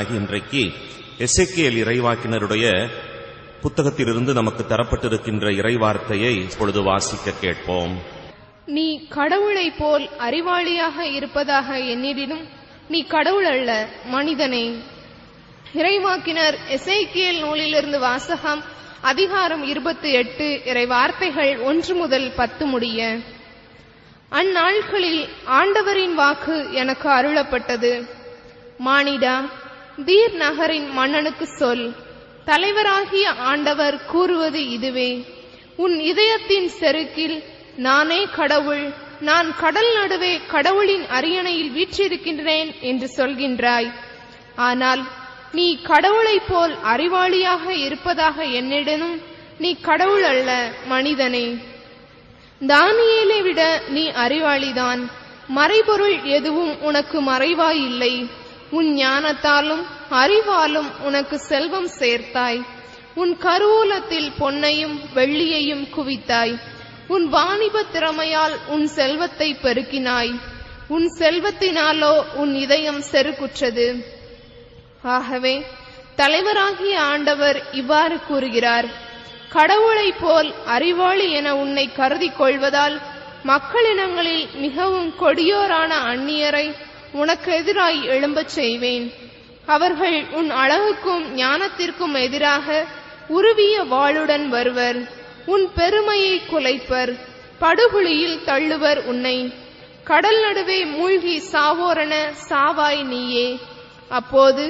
இன்றைக்கு எசேக்கியேல் இறைவாக்கினருடைய புத்தகத்திலிருந்து நமக்கு தரப்பட்டிருக்கின்ற இறைவார்த்தையை இப்பொழுது வாசிக்க கேட்போம். நீ கடவுளைப் போல் அறிவாளியாக இருப்பதாக எண்ணிடினும் நீ கடவுள் அல்ல, மனிதனே. இறைவாக்கினர் எசேக்கியேல் நூலிலிருந்து வாசகம். அதிகாரம் 28, இறைவார்த்தைகள் 1 முதல் 10 முடிய. அந்நாட்களில் ஆண்டவரின் வாக்கு எனக்கு அருளப்பட்டது. மானிடா, தீர் நகரின் மன்னனுக்கு சொல், தலைவராகிய ஆண்டவர் கூறுவது இதுவே: உன் இதயத்தின் செருக்கில் நானே கடவுள், நான் கடல் நடுவே கடவுளின் அரியணையில் வீற்றிருக்கின்றேன் என்று சொல்கின்றாய். ஆனால் நீ கடவுளைப் போல் அறிவாளியாக இருப்பதாக எண்ணிடனும் நீ கடவுள் அல்ல, மனிதனே. தானியேலை விட நீ அறிவாளிதான். மறைபொருள் எதுவும் உனக்கு மறைவாயில்லை. உன் ஞானத்தாலும் அறிவாலும் உனக்கு செல்வம் சேர்த்தாய். உன் கருவூலத்தில் பொன்னையும் வெள்ளியையும் குவித்தாய். உன் வாணிப திறமையால் உன் செல்வத்தை பெருக்கினாய். உன் செல்வத்தினாலோ உன் இதயம் செருக்குற்றது. ஆகவே தலைவராகிய ஆண்டவர் இவ்வாறு கூறுகிறார்: கடவுளைப் போல் அறிவாளி என உன்னை கருதி கொள்வதால் மக்களினங்களில் மிகவும் கொடியோரான அந்நியரை உனக்கு எதிராய் எழும்பச் செய்வேன். அவர்கள் உன் அழகுக்கும் ஞானத்திற்கும் எதிராக உருவிய வாளுடன் வருவர். உன் பெருமையை குலைப்பர், படுகுழியில் தள்ளுவர் உன்னை. கடல் நடுவே மூழ்கி சாவோரென சாவாய் நீயே. அப்போது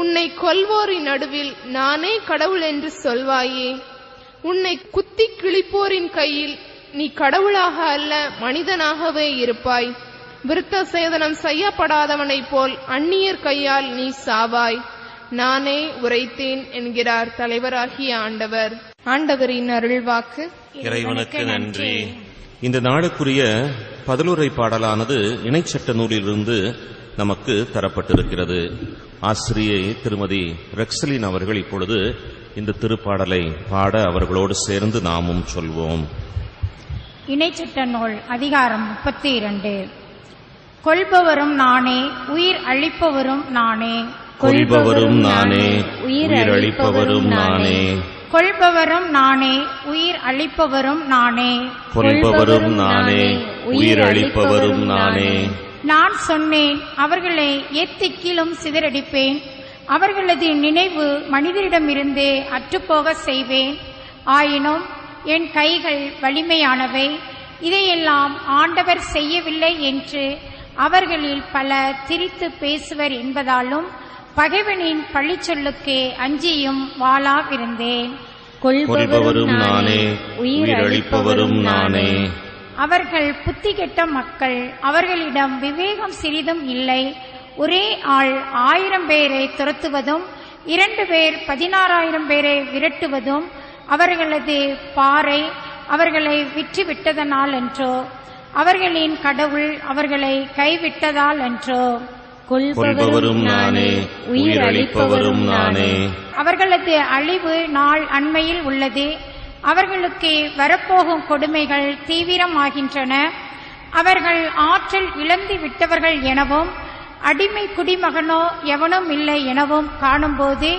உன்னை கொல்வோரின் நடுவில் நானே கடவுள் என்று சொல்வாயே. உன்னை குத்தி கிழிப்போரின் கையில் நீ கடவுளாக அல்ல, மனிதனாகவே இருப்பாய். விருத்த சேதனம் செய்யப்படாதவனைப் போல் அந்நியர் கையால் நீ சாவாய். நானே உரைத்தேன் என்கிறார் தலைவராகிய ஆண்டவர். ஆண்டவரின் அருள்வாக்கு. இறைவனுக்கு நன்றி. இந்த நாளுக்குரிய பதிலுரை பாடலானது இணைச்சட்ட நூலிலிருந்து நமக்கு தரப்பட்டிருக்கிறது. ஆசிரியை திருமதி ரெக்ஸலின் அவர்கள் இப்பொழுது இந்த திருப்பாடலை பாட அவர்களோடு சேர்ந்து நாமும் சொல்வோம். இணைச்சட்ட நூல் அதிகாரம் 32. கொல்பவரும் நானே, உயிர் அளிப்பவரும் நானே. கொல்பவரும் நானே, உயிர் அளிப்பவரும் நானே. கொல்பவரும் நானே, உயிர் அளிப்பவரும் நானே. கொல்பவரும் நானே, உயிர் அளிப்பவரும் நானே. நான் சொன்னேன், அவர்களை எத்திக்கிலும் சிதறடிப்பேன். அவர்களது நினைவு மனிதரிடமிருந்தே அற்றுப்போக செய்வேன். ஆயினும் என் கைகள் வலிமையானவை. இதையெல்லாம் ஆண்டவர் செய்யவில்லை என்று அவர்களில் பலர் திரித்து பேசுவர் என்பதாலும் பகைவனின் பழிச்சொல்லுக்கு அஞ்சியும் வாளாவிருந்தேன். கொல்பவரும் நானே, உயிர் அளிப்பவரும் நானே. அவர்கள் புத்தி கெட்ட மக்கள், அவர்களிடம் விவேகம் சிறிதும் இல்லை. ஒரே ஆள் 1000 பேரை துரத்துவதும் 2 பேர் 16,000 பேரை விரட்டுவதும் அவர்களது பாறை அவர்களை விற்றுவிட்டதனால் என்றோ, அவர்களின் கடவுள் அவர்களை கைவிட்டதால் என்றோ. கொல்பவரும் நானே, உயிர் அளிப்பவரும் நானே. அவர்களது அழிவு நாள் அண்மையில் உள்ளது. அவர்களுக்கு வரப்போகும் கொடுமைகள் தீவிரமாகின்றன. அவர்கள் ஆற்றல் இழந்து விட்டவர்கள் எனவும் அடிமை குடிமகனோ எவனும் இல்லை எனவும் காணும்போது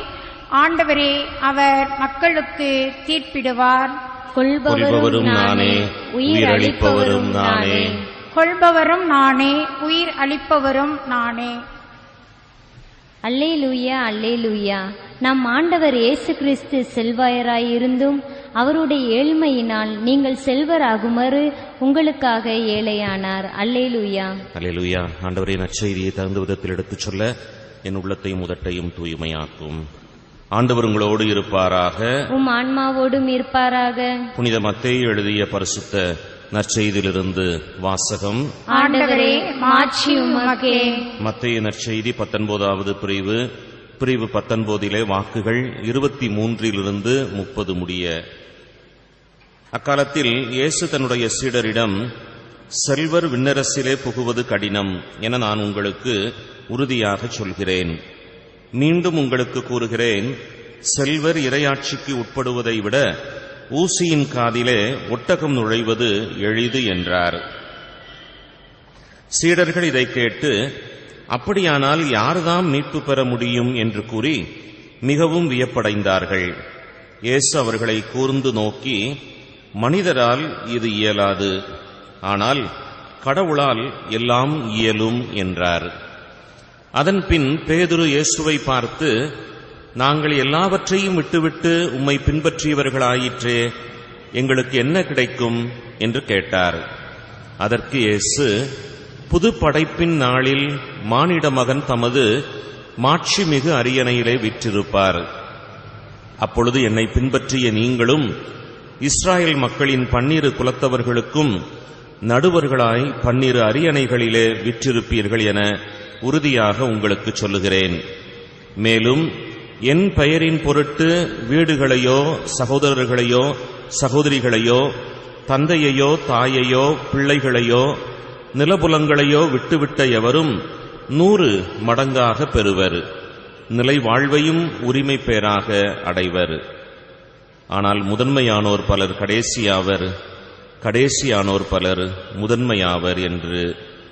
ஆண்டவரே அவர் மக்களுக்கு தீர்ப்பிடுவார். கொல்பவரும் நானே, உயிர் அளிப்பவரும் நானே. கொல்பவரும் நானே, உயிர் அளிப்பவரும் நானே. அல்லேலூயா, அல்லேலூயா. நம் ஆண்டவர் இயேசு கிறிஸ்து செல்வாயராயிருந்தும் அவருடைய ஏழ்மையினால் நீங்கள் செல்வராகுமாறு உங்களுக்காக ஏழையானார். அல்லேலூயா, அல்லேலூயா. ஆண்டவரின் நற்செய்தியை தகுந்த விதத்தில் எடுத்துச் சொல்ல என் உள்ளத்தையும் உதட்டையும் தூய்மையாக்கும். ஆண்டவர் உங்களோடு இருப்பாராக, உம் ஆன்மாவோடும் இருப்பாராக. புனித மத்தேயு எழுதிய பரிசுத்த நற்செய்தியிலிருந்து வாசகம். ஆண்டவரே, மாட்சி உமக்கே. மத்தேயு நற்செய்தி 19வது பிரிவு 19 வாக்குகள் 23 30 முடிய. அக்காலத்தில் இயேசு தன்னுடைய சீடரிடம், செல்வர் விண்ணரசிலே புகுவது கடினம் என நான் உங்களுக்கு உறுதியாக சொல்கிறேன். மீண்டும் உங்களுக்கு கூறுகிறேன், செல்வர் இறையாட்சிக்கு உட்படுவதை விட ஊசியின் காதிலே ஒட்டகம் நுழைவது எளிது என்றார். சீடர்கள் இதை கேட்டு அப்படியானால் யார்தாம் மீட்பு பெற முடியும் என்று கூறி மிகவும் வியப்படைந்தார்கள். இயேசு அவர்களை கூர்ந்து நோக்கி, மனிதரால் இது இயலாது, ஆனால் கடவுளால் எல்லாம் இயலும் என்றார். அதன்பின் பேதுரு இயேசுவை பார்த்து, நாங்கள் எல்லாவற்றையும் விட்டுவிட்டு உம்மை பின்பற்றியவர்களாயிற்றே, எங்களுக்கு என்ன கிடைக்கும் என்று கேட்டார். அதற்கு இயேசு, புது படைப்பின் நாளில் மானிட மகன் தமது மாட்சிமிகு அரியணையிலே விற்றிருப்பார். அப்பொழுது என்னை பின்பற்றிய நீங்களும் இஸ்ராயேல் மக்களின் 12 குலத்தவர்களுக்கும் நடுவர்களாய் 12 அரியணைகளிலே விற்றிருப்பீர்கள் என உறுதியாக உங்களுக்கு சொல்லுகிறேன். மேலும் என் பெயரின் பொருட்டு வீடுகளையோ சகோதரர்களையோ சகோதரிகளையோ தந்தையையோ தாயையோ பிள்ளைகளையோ நிலபுலங்களையோ விட்டுவிட்ட எவரும் 100 மடங்காக பெறுவர், நிலை வாழ்வையும் உரிமை பேராக அடைவர். ஆனால் முதன்மையானோர் பலர் கடைசியாவர், கடைசியானோர் பலர் முதன்மையாவர் என்று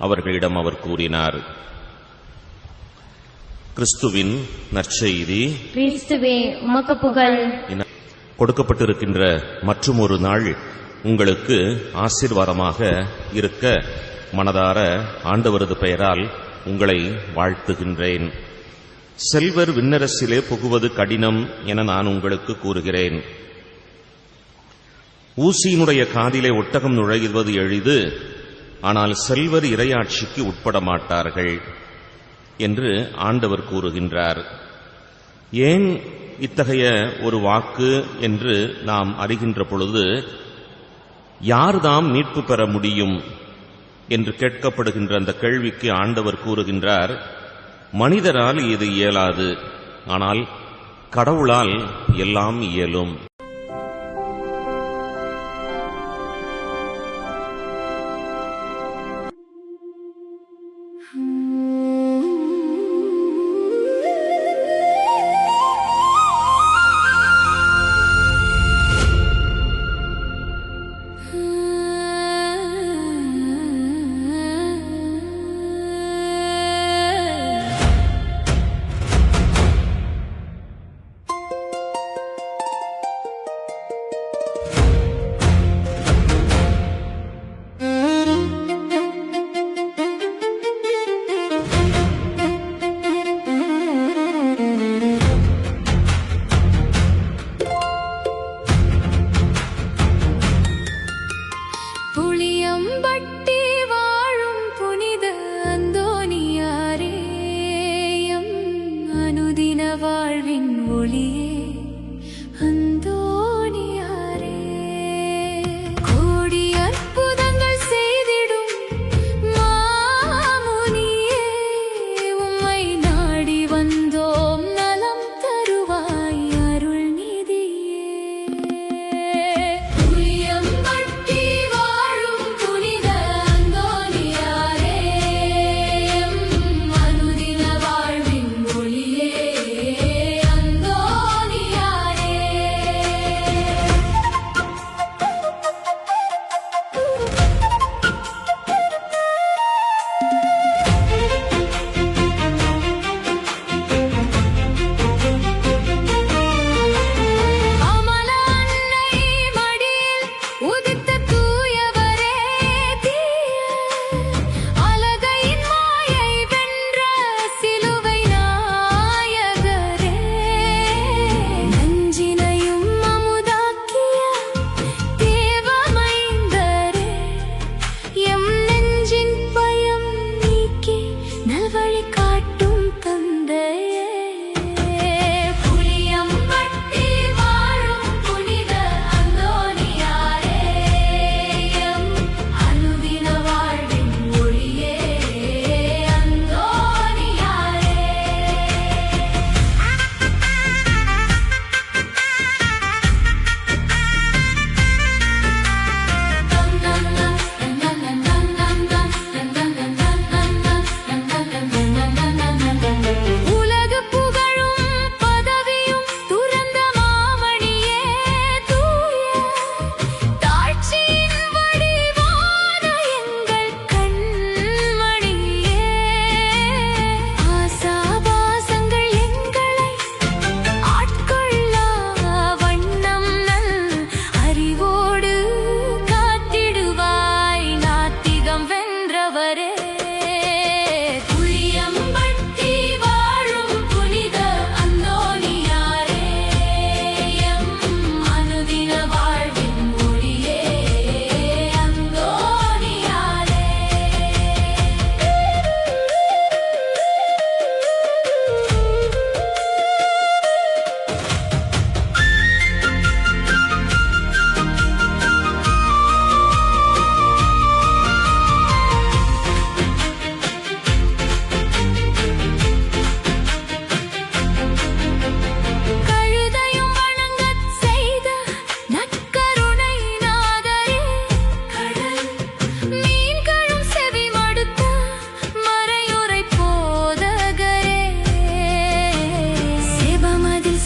அவர்களிடம் அவர் கூறினார். கிறிஸ்துவின் நற்செய்தி. கிறிஸ்துவே உமக்கு புகழ். கொடுக்கப்பட்டிருக்கின்ற மற்றுமொரு நாள் உங்களுக்கு ஆசீர்வாதமாக இருக்க மனதார ஆண்டவரது பெயரால் உங்களை வாழ்த்துகின்றேன். செல்வர் விண்ணரசிலே புகுவது கடினம் என நான் உங்களுக்கு கூறுகிறேன். ஊசியினுடைய காதிலே ஒட்டகம் நுழைவது எளிது, ஆனால் செல்வர் இறையாட்சிக்கு உட்பட மாட்டார்கள் என்று ஆண்டவர் கூறுகின்றார். ஏன் இத்தகைய ஒரு வாக்கு என்று நாம் அறிகின்ற பொழுது, யார்தாம் மீட்பு பெற முடியும் என்று கேட்கப்படுகின்ற அந்த கேள்விக்கு ஆண்டவர் கூறுகின்றார், மனிதரால் இது இயலாது, ஆனால் கடவுளால் எல்லாம் இயலும்.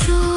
true.